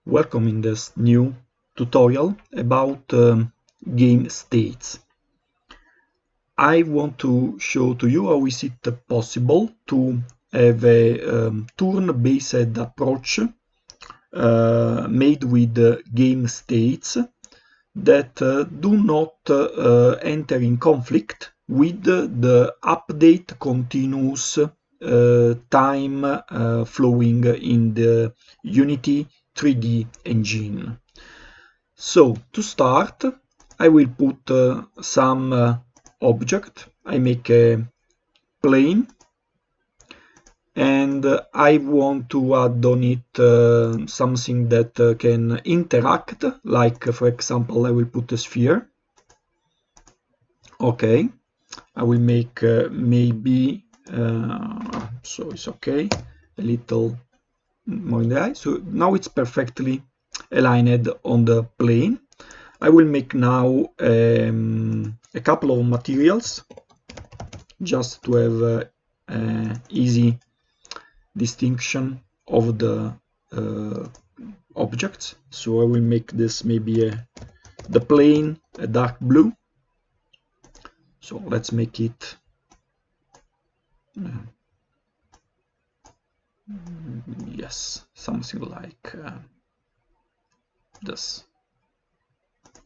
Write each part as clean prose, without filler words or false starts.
Welcome in this new tutorial about game states. I want to show to you how is it possible to have a turn-based approach made with game states that do not enter in conflict with the update continuous time flowing in the Unity 3D engine. So to start, I will put some object. I make a plane and I want to add on it something that can interact, like for example I will put a sphere. Okay, I will make maybe so it's okay, a little more in the eye. So now it's perfectly aligned on the plane. I will make now a couple of materials just to have easy distinction of the objects. So I will make this maybe the plane a dark blue. So let's make it yes, something like this.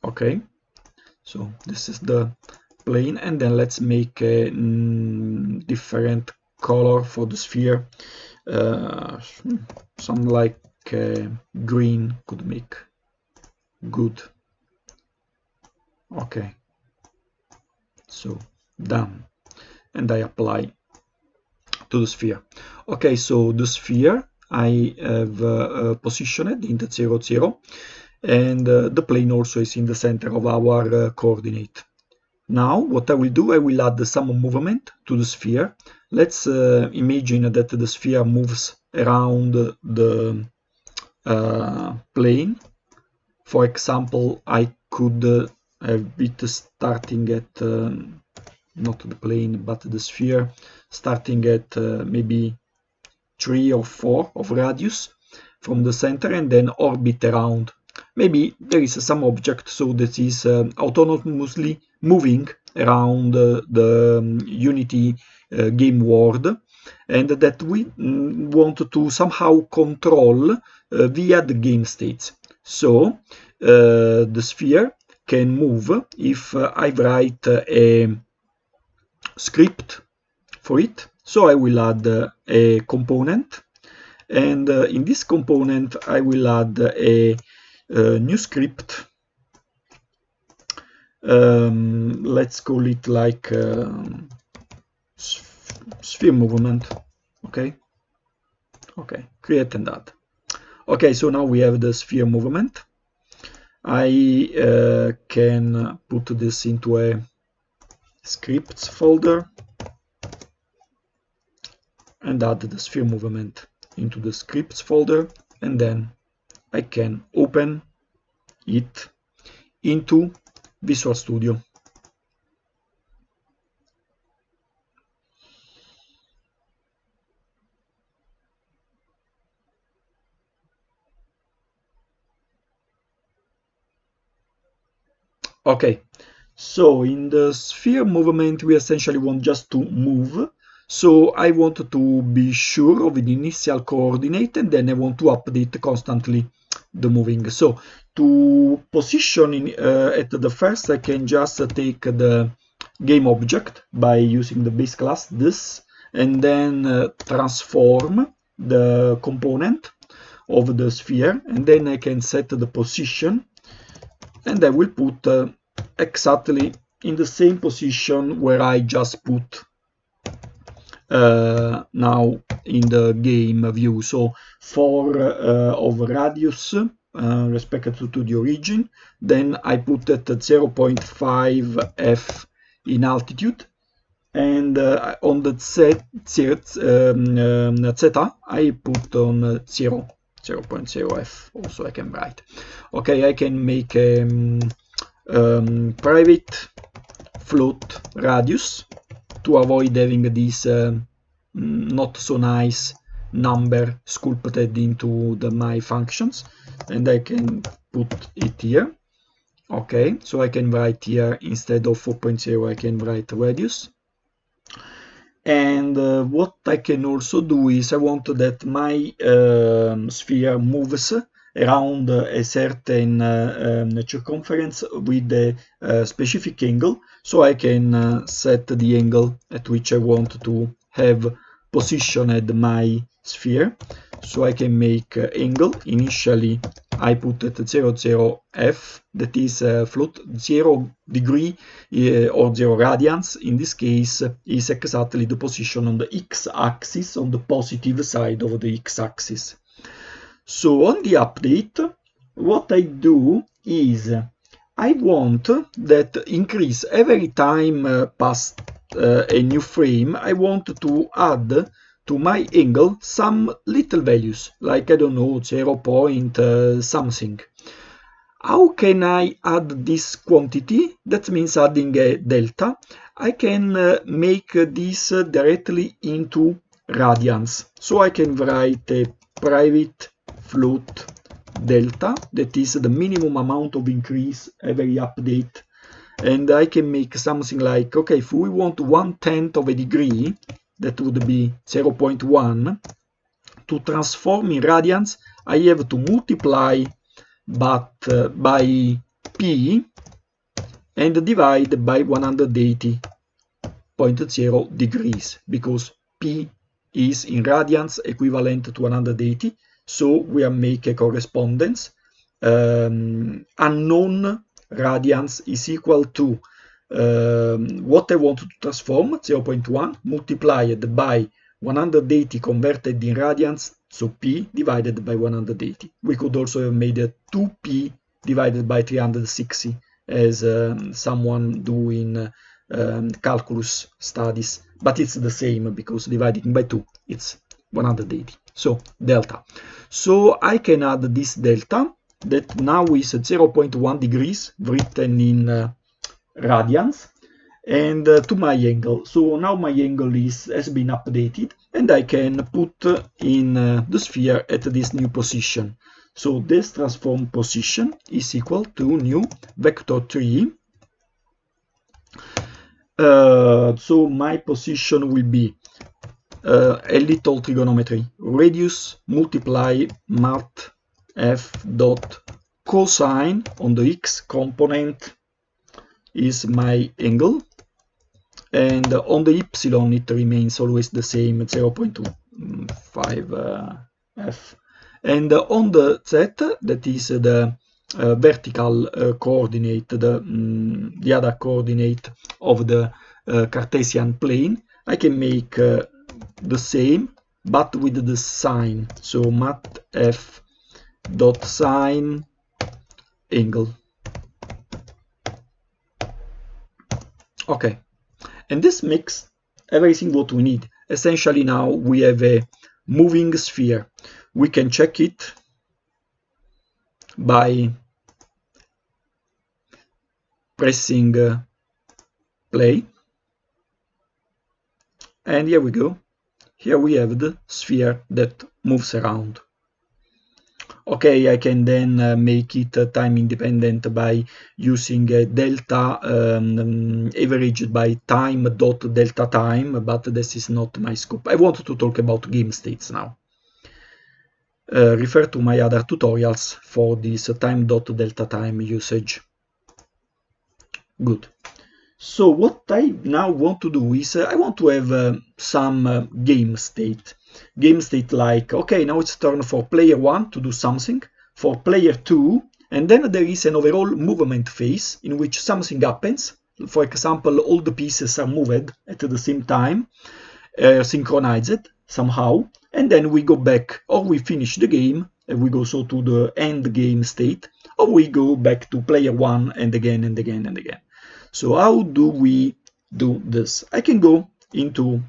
Okay, so this is the plane, and then let's make a different color for the sphere. Some like green could make good. Okay, so done, and I apply to the sphere. Okay, so the sphere I have positioned in the 0, 0, and the plane also is in the center of our coordinate. Now what I will do, I will add some movement to the sphere. Let's imagine that the sphere moves around the plane. For example, I could have it starting at not the plane but the sphere, starting at maybe 3 or 4 of radius from the center, and then orbit around. Maybe there is some object so that is autonomously moving around the Unity game world, and that we want to somehow control via the game states. So the sphere can move if I write a script for it. So I will add a component, and in this component I will add a new script. Let's call it like sphere movement. Okay, create and add. Okay, so now we have the sphere movement. I can put this into a scripts folder and add the sphere movement into the scripts folder, and then I can open it into Visual Studio. Okay, so in the sphere movement we essentially want just to move. So I want to be sure of the initial coordinate, and then I want to update constantly the moving. So to position in, at the first, I can just take the game object by using the base class this, and then transform the component of the sphere, and then I can set the position, and I will put exactly in the same position where I just put now in the game view. So 4 of radius respect to the origin, then I put it at 0.5 f in altitude, and on the zeta I put on 0.0 f also I can write. Okay, I can make a private float radius to avoid having this not so nice number sculpted into my functions. and I can put it here. Okay, so I can write here, instead of 4.0, I can write radius. And what I can also do is I want that my sphere moves around a certain circumference with a specific angle, so I can set the angle at which I want to have positioned my sphere. So I can make angle. Initially I put at 0,0f, that is float 0 degree or 0 radians. In this case is exactly the position on the x-axis, on the positive side of the x-axis. So on the update, what I do is I want that increase every time past a new frame. I want to add to my angle some little values, like, I don't know, 0 point something. How can I add this quantity? That means adding a delta. I can make this directly into radians. So I can write a private float delta, that is the minimum amount of increase every update. And I can make something like, okay, if we want 1/10 of a degree, that would be 0.1. To transform in radians, I have to multiply by p and divide by 180.0 degrees, because p is in radians equivalent to 180. So we are make a correspondence. Unknown radians is equal to what I want to transform, 0.1 multiplied by 180 converted in radians, so p divided by 180. We could also have made a 2p divided by 360, as someone do in calculus studies, but it's the same, because dividing by 2 it's 180. So delta. So I can add this delta, that now is 0.1 degrees written in radians, and to my angle. So now my angle has been updated, and I can put in the sphere at this new position. So this transform position is equal to new vector 3. So my position will be a little trigonometry, radius multiply mat f dot cosine on the x component is my angle, and on the epsilon it remains always the same, 0.25 f, and on the z, that is the vertical coordinate, the other coordinate of the Cartesian plane, I can make the same but with the sign. So mat f dot sine angle. Okay, and this makes everything what we need. Essentially now we have a moving sphere. We can check it by pressing play, and here we go. Here we have the sphere that moves around. Okay, I can then make it time independent by using delta averaged by time dot delta time, but this is not my scope. I want to talk about game states now. Refer to my other tutorials for this time dot delta time usage. Good. So what I now want to do is I want to have some game state. Game state like, okay, now it's turn for player 1 to do something, for player 2, and then there is an overall movement phase in which something happens. For example, all the pieces are moved at the same time, synchronized somehow, and then we go back, or we finish the game, and we go so to the end game state, or we go back to player 1 and again and again and again. So how do we do this? I can go into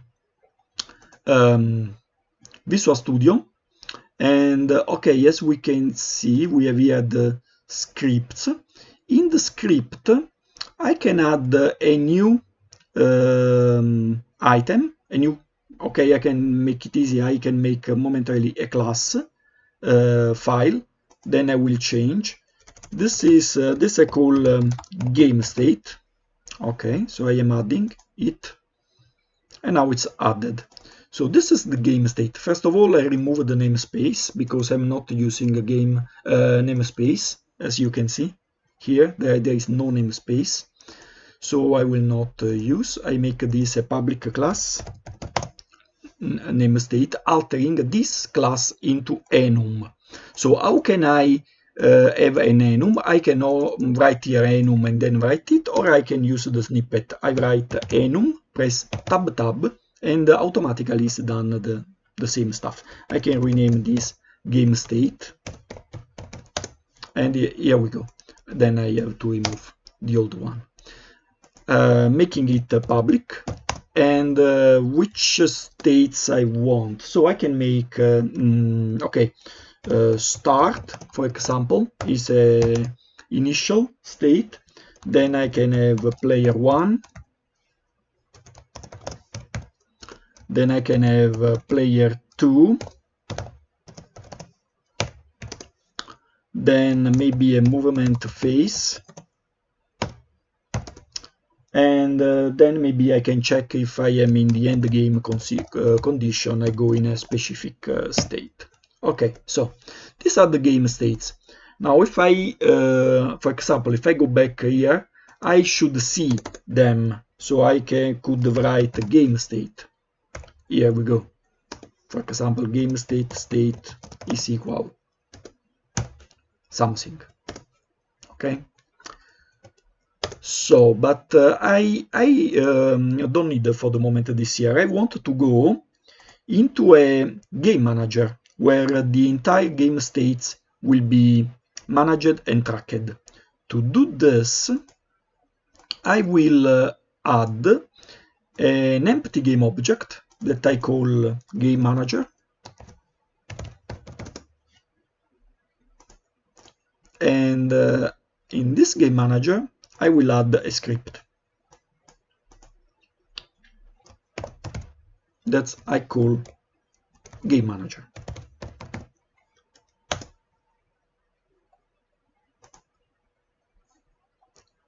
Visual Studio, and okay, as we can see, we have here the scripts. In the script, I can add a new item, okay, I can make it easy. I can make momentarily a class file, then I will change. This is this I call game state. Okay, so I am adding it, and now it's added. So this is the game state. First of all, I remove the namespace because I'm not using a game namespace. As you can see here, there is no namespace, so I will not use. I make this a public class namestate, altering this class into enum. So how can I have an enum? I can write here enum and then write it, or I can use the snippet. I write enum, press tab, and automatically it's done the same stuff. I can rename this game state, and here we go. Then I have to remove the old one, making it public, and which states I want. So I can make okay, start, for example, is a initial state. Then I can have player 1. Then I can have player 2. Then maybe a movement phase. And then maybe I can check if I am in the end game condition. I go in a specific state. Okay, so these are the game states. Now if I, for example, if I go back here, I should see them. So I could write game state. Here we go. For example, game state is equal something. Okay. So, but I don't need for the moment this year. I want to go into a game manager where the entire game states will be managed and tracked. To do this, I will add an empty game object that I call game manager. And in this game manager, I will add a script that I call game manager.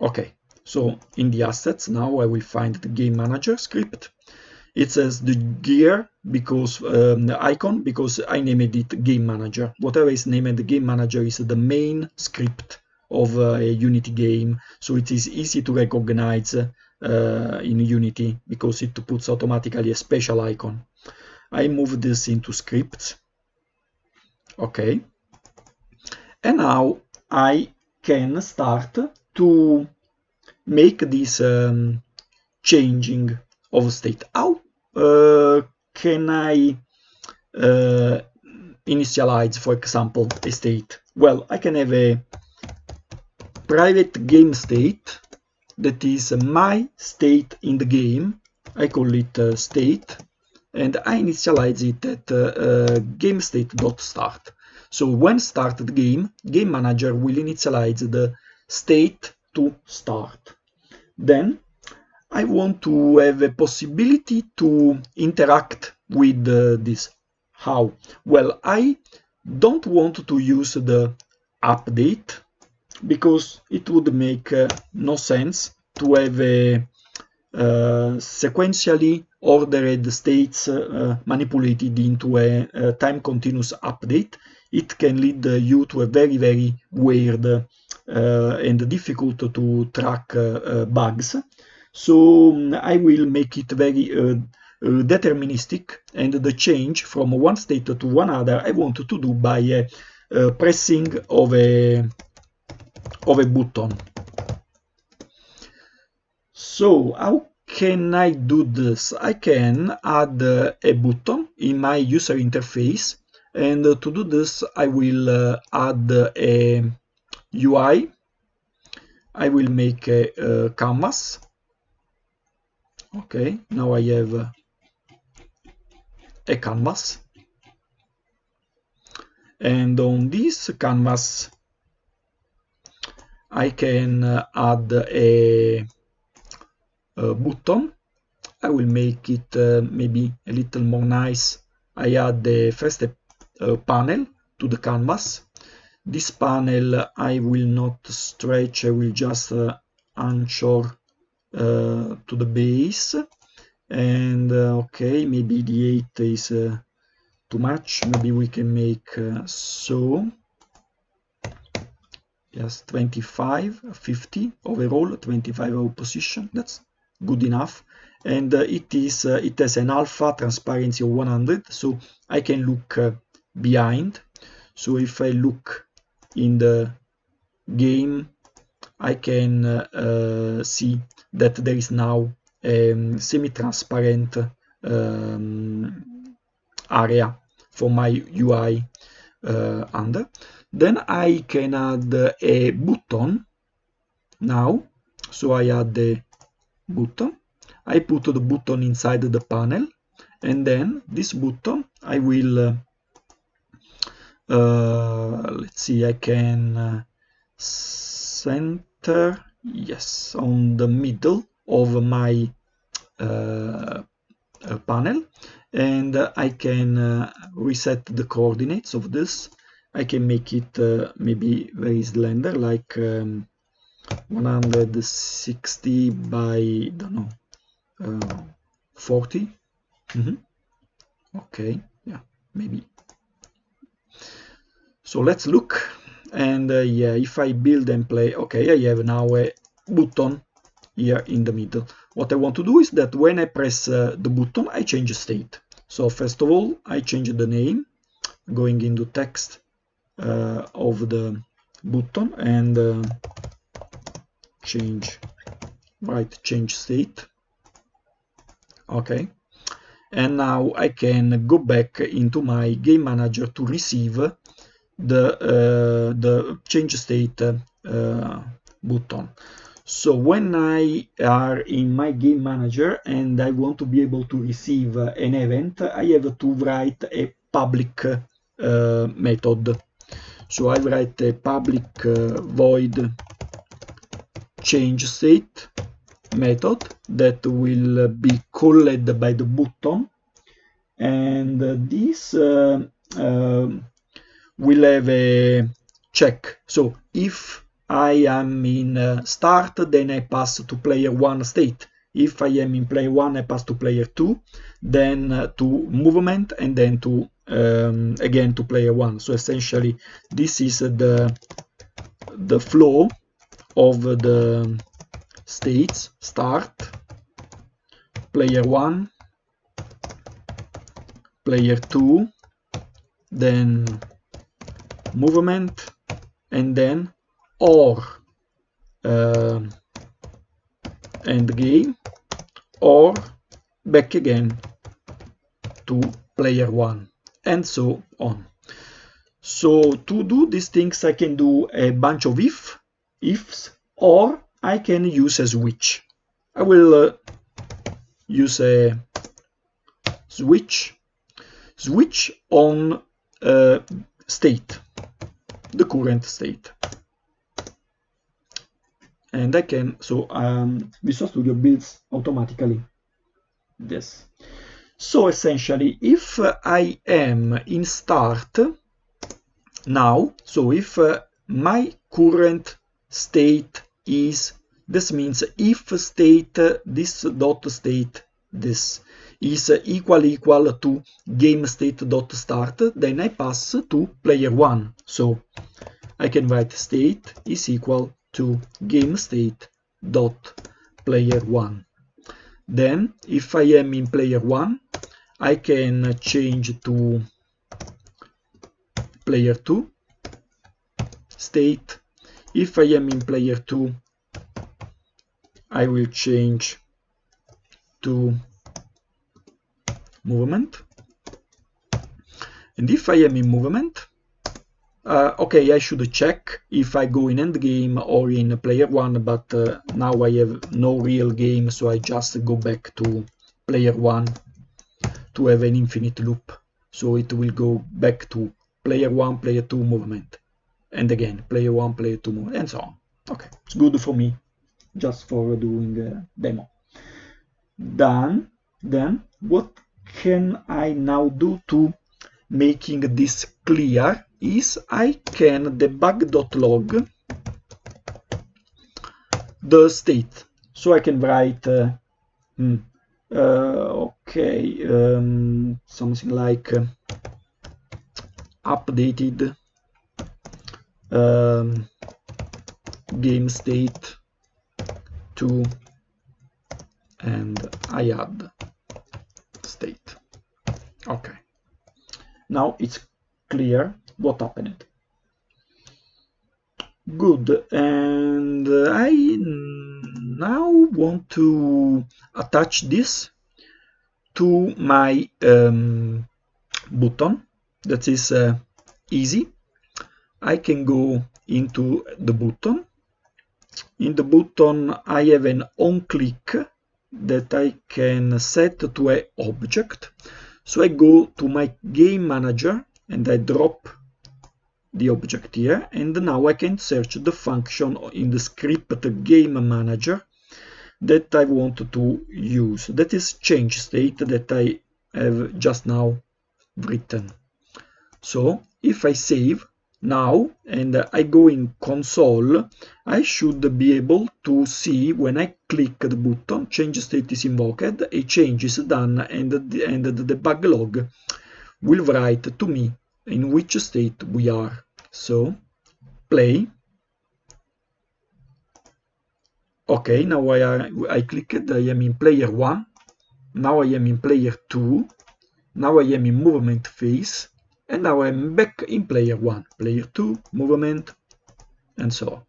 Okay, so in the assets now I will find the game manager script. It says the gear because the icon, because I named it game manager. Whatever is named the game manager is the main script of a Unity game, so it is easy to recognize in Unity because it puts automatically a special icon. I move this into scripts. Okay, and now I can start to make this changing of state. How can I initialize, for example, a state? Well, I can have a private game state that is my state in the game. I call it state, and I initialize it at game state.start. So when start the game, game manager will initialize the state to start. Then I want to have a possibility to interact with this. How? Well, I don't want to use the update because it would make no sense to have a sequentially ordered states manipulated into a time continuous update. It can lead you to a very, very weird and difficult to track bugs. So I will make it very deterministic, and the change from one state to another I want to do by pressing of a button. So how can I do this? I can add a button in my user interface, and to do this I will add a UI. I will make a canvas. Okay, now I have a canvas, and on this canvas I can add a button. I will make it maybe a little more nice. I add the first panel to the canvas. This panel I will not stretch, I will just anchor to the base. And okay, maybe the 8 is too much. Maybe we can make so. Yes, 25, 50 overall, 25 overall position. That's good enough. And it has an alpha transparency of 100, so I can look behind. So if I look in the game, I can see that there is now a semi-transparent area for my UI under. Then I can add a button now. So I add the button. I put the button inside the panel, and then this button I will let's see, I can center, yes, on the middle of my panel, and I can reset the coordinates of this. I can make it maybe very slender, like 160 by, I don't know, 40. Okay, yeah, maybe. So let's look, and yeah, if I build and play, okay, I have now a button here in the middle. What I want to do is that when I press the button, I change state. So first of all, I change the name, going into text of the button, and change state. Okay, and now I can go back into my game manager to receive the change state button. So when I are in my game manager and I want to be able to receive an event, I have to write a public method. So I write a public void change state method that will be called by the button, and this will have a check. So if I am in start, then I pass to player 1 state. If I am in player 1, I pass to player 2, then to movement, and then to again to player 1. So essentially this is the flow of the states: start, player 1, player 2, then movement, and then or end game, or back again to player 1, and so on. So to do these things, I can do a bunch of ifs, or I can use a switch. I will use a switch on state, the current state. And I can, so Visual Studio builds automatically this. So essentially, if I am in start now, so if my current state is, this means if state this dot state this is equal to game state dot start, then I pass to player 1. So I can write state is equal to game state dot player 1. Then if I am in player 1, I can change to player 2 state. If I am in player 2, I will change to movement. And if I am in movement, okay, I should check if I go in end game or in player 1, but now I have no real game, so I just go back to player 1 to have an infinite loop. So it will go back to player 1, player 2, movement, and again player 1, player 2, movement, and so on. Okay, it's good for me, just for doing a demo. Done. Then what can I now do to making this clear? is I can debug.log the state. So I can write something like updated game state 2 and I add state. Okay, now it's clear what happened. Good, and I now want to attach this to my button. That is easy. I can go into the button. In the button I have an on click that I can set to an object. So I go to my game manager and I drop the object here, and now I can search the function in the script game manager that I want to use. That is change state that I have just now written. So if I save now and I go in console, I should be able to see when I click the button, change state is invoked, a change is done, and the debug log will write to me in which state we are. So play. Okay, now I clicked, I am in player 1, now I am in player 2, now I am in movement phase, and now I'm back in player 1, player 2, movement, and so on.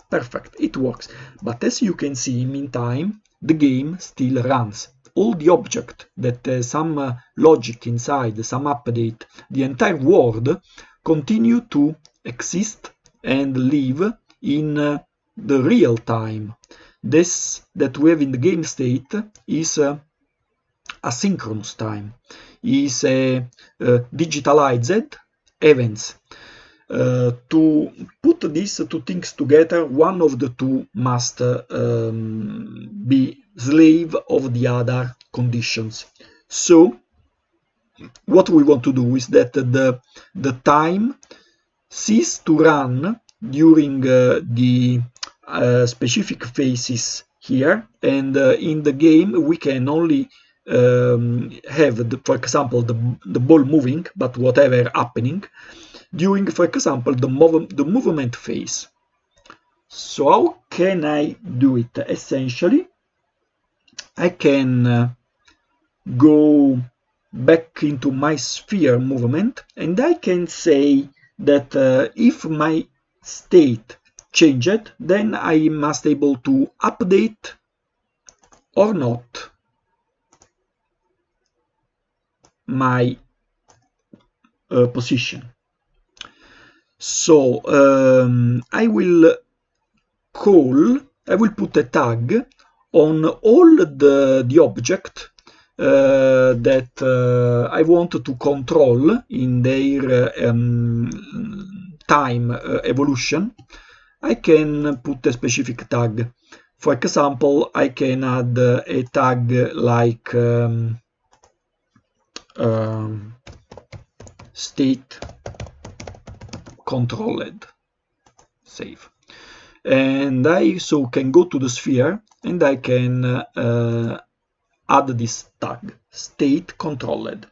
Perfect, it works. But as you can see, meantime, the game still runs. All the objects that some logic inside, some update, the entire world continue to exist and live in the real time. This that we have in the game state is asynchronous time, is digitalized events. To put these two things together, one of the two must be slave of the other conditions. So what we want to do is that the time cease to run during the specific phases here, and in the game we can only have, for example, the ball moving, but whatever happening during, for example, the movement phase. So how can I do it? Essentially, I can go back into my sphere movement, and I can say that if my state changed, then I must able to update or not my position. So I will put a tag on all the object that I want to control in their time evolution. I can put a specific tag. For example, I can add a tag like state controlled, save, and I so can go to the sphere and I can add this tag state controlled.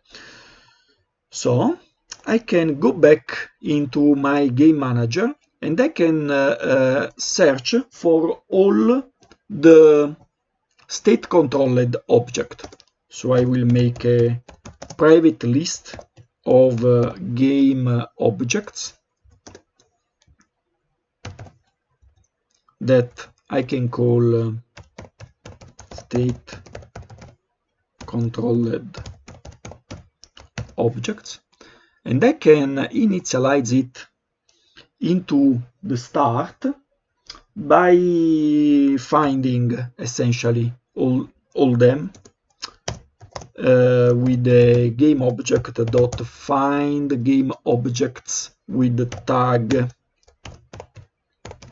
So I can go back into my game manager and I can search for all the state controlled object. So I will make a private list of game objects that I can call state controlled objects, and I can initialize it into the start by finding essentially all them with the game object dot find game objects with the tag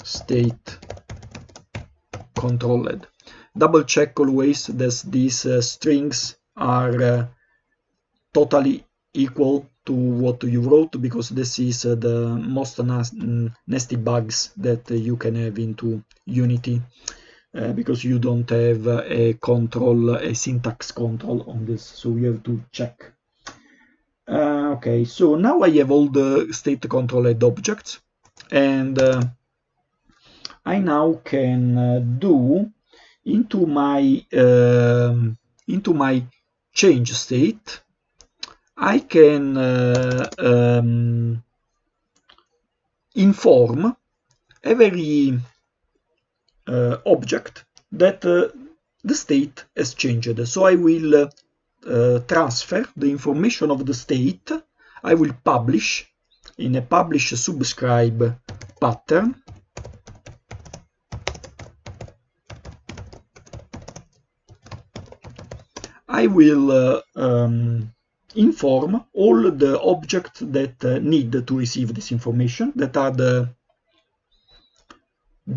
state controlled. Double check always that these strings are totally equal to what you wrote, because this is the most nasty bugs that you can have into Unity, because you don't have a syntax control on this, so you have to check. Okay, so now I have all the state controlled objects, and I now can do into my change state. I can inform every object that the state has changed. So I will transfer the information of the state. I will publish in a publish subscribe pattern. I will inform all the objects that need to receive this information, that are the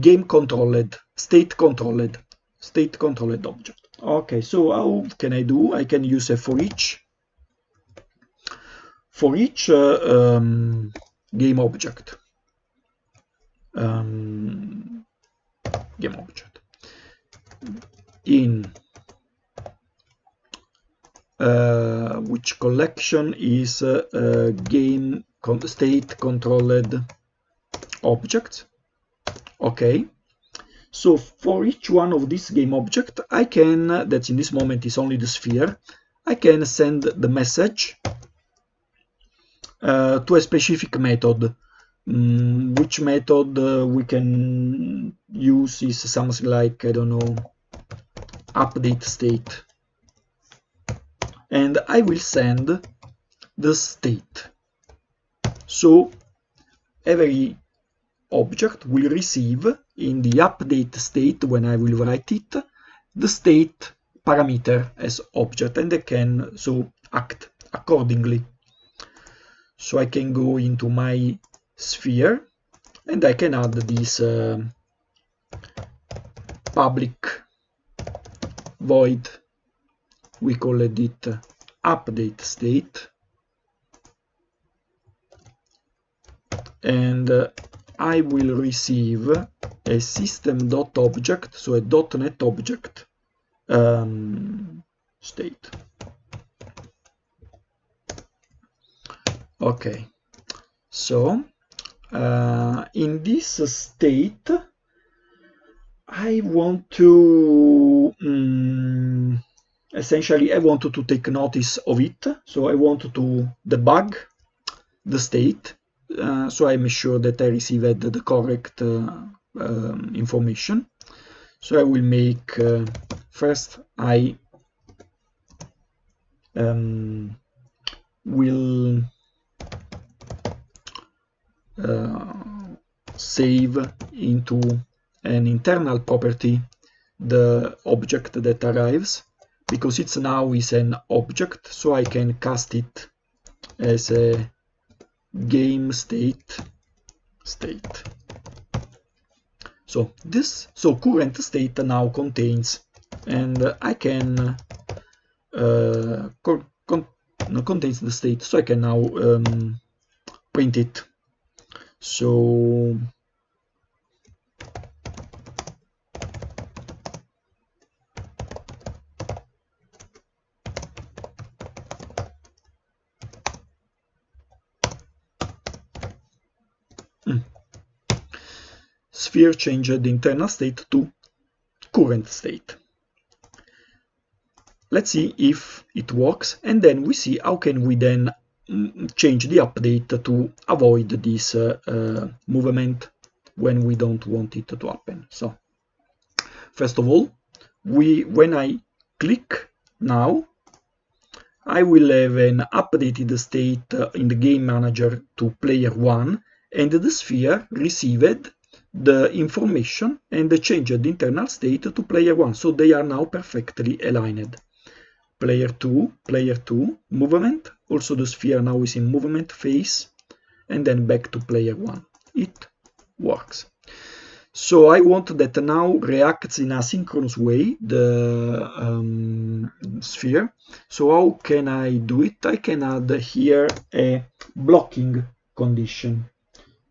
game controlled, state controlled object. Okay, so how can I do? I can use a for each game object. Game object in which collection is game state controlled objects. Okay, so for each one of these game object, I can, that in this moment is only the sphere, I can send the message to a specific method. Which method we can use is something like, I don't know, update state, and I will send the state. So every object will receive in the update state, when I will write it, the state parameter as object, and they can so act accordingly. So I can go into my sphere and I can add this public void, we call it update state, and I will receive a system.object, so a .NET object state. Okay, so in this state I want to essentially I want to take notice of it, so I want to debug the state, so I make sure that I received the correct information. So I will make first I will save into an internal property the object that arrives, because it's now is an object, so I can cast it as a game state. So this current state now contains, and I can contains the state, so I can now print it. So sphere changed the internal state to current state. Let's see if it works, and then we see how can we then change the update to avoid this movement when we don't want it to happen. So first of all, when I click now, I will have an updated state in the game manager to player 1, and the sphere received the information and changed the internal state to player 1, so they are now perfectly aligned. Player 2, movement, also the sphere now is in movement phase, and then back to player 1. It works. So I want that now reacts in a synchronous way, the sphere. So how can I do it? I can add here a blocking condition.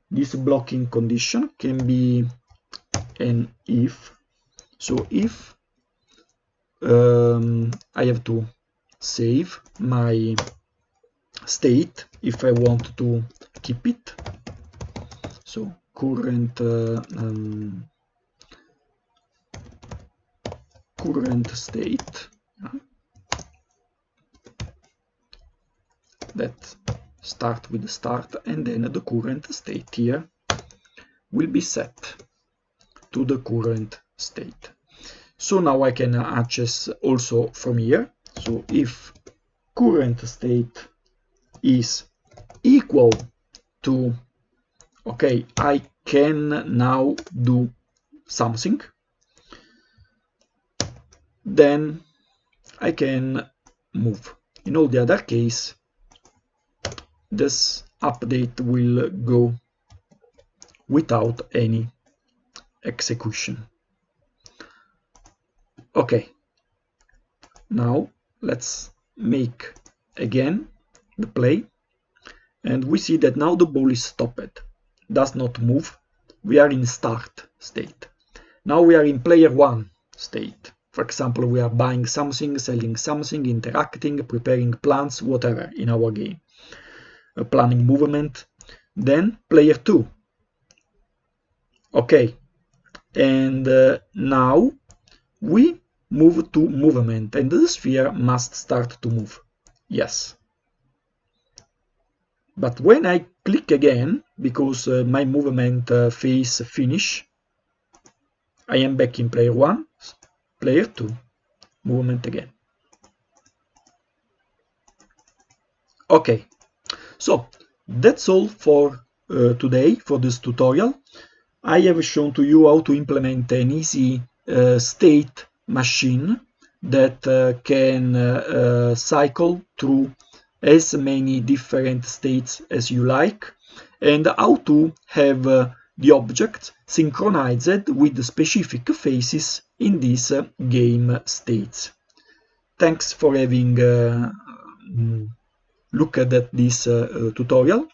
This blocking condition can be an if. So if I have to save my state if I want to keep it. So current current state that start with the start, and then the current state here will be set to the current state. So now I can access also from here. So if current state is equal to, okay, I can now do something, then I can move. In all the other case, this update will go without any execution. Okay, now let's make again the play, and we see that now the ball is stopped, does not move. We are in start state. Now we are in player one state. For example, we are buying something, selling something, interacting, preparing plans, whatever in our game. Planning movement. Then player two. Okay, and now we move to movement, and the sphere must start to move. Yes. But when I click again, because my movement phase finish, I am back in player 1, player 2, movement again. Okay, so that's all for today, for this tutorial. I have shown to you how to implement an easy state machine that can cycle through as many different states as you like, and how to have the objects synchronized with the specific phases in these game states. Thanks for having looked at this tutorial.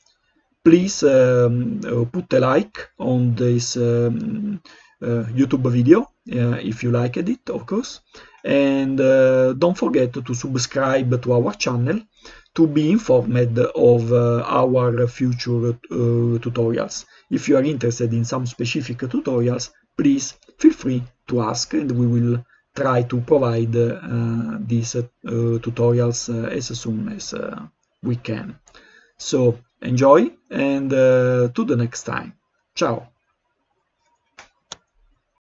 Please put a like on this YouTube video if you liked it, of course, and don't forget to subscribe to our channel to be informed of our future tutorials. If you are interested in some specific tutorials, please feel free to ask, and we will try to provide these tutorials as soon as we can. So enjoy, and to the next time. Ciao.